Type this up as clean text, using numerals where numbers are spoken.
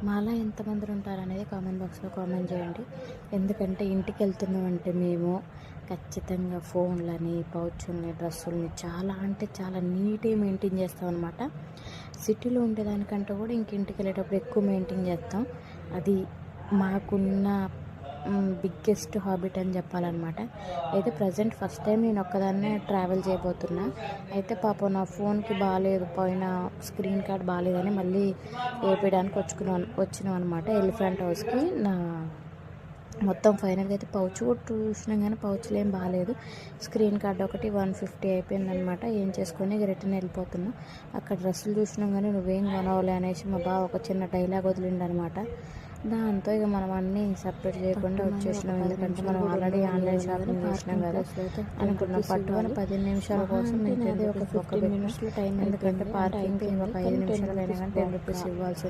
మాలా ఎంతమంది ఉంటారనేది కామెంట్ బాక్స్లో కామెంట్ చేయండి. ఎందుకంటే ఇంటికి వెళ్తున్నామంటే మేము ఖచ్చితంగా ఫోన్లని, పౌచుల్ని, డ్రెస్సుల్ని చాలా అంటే చాలా నీట్గా మెయింటైన్ చేస్తాం అనమాట. సిటీలో ఉండేదానికంటే కూడా ఇంటికి వెళ్ళేటప్పుడు ఎక్కువ మెయింటైన్ చేస్తాం. అది మాకున్న బిగ్గెస్ట్ హాబిట్ అని చెప్పాలన్నమాట. అయితే ప్రజెంట్ ఫస్ట్ టైం నేను ఒక్కదాన్నే ట్రావెల్ చేయబోతున్నా. అయితే పాపం నా ఫోన్కి బాగాలేదు, పైన స్క్రీన్ కార్డ్ బాగాలేదని మళ్ళీ వేపేయడానికి వచ్చినాం అనమాట ఎలిఫెంట్ హౌస్కి. మొత్తం ఫైనల్గా అయితే పౌచ్ కూడా చూసినాం కానీ పౌచ్లో ఏం బాగాలేదు. స్క్రీన్ కార్డ్ ఒకటి 150 అయిపోయిందనమాట. ఏం చేసుకొని రిటర్న్ వెళ్ళిపోతున్నాం. అక్కడ డ్రెస్సులు చూసినాం కానీ నువ్వేం కొనవాలి అనేసి మా బావ ఒక చిన్న డైలాగ్ వదిలిండనమాట. దాంతో ఇక మనం అన్నీ సపరేట్ చేయకుండా వచ్చేసినాం. ఎందుకంటే మనం ఆల్రెడీ ఆన్లైన్ షాపింగ్ చేసినాం కదా అనుకున్నాం. పట్టుకొని 15 నిమిషాల కోసం నేను 10 రూపీస్ 15 నిమిషాలు టైం, ఎందుకంటే పార్కింగ్కి ఒక 5 నిమిషాలైనా కానీ 10 రూపీస్ ఇవ్వాల్సింది.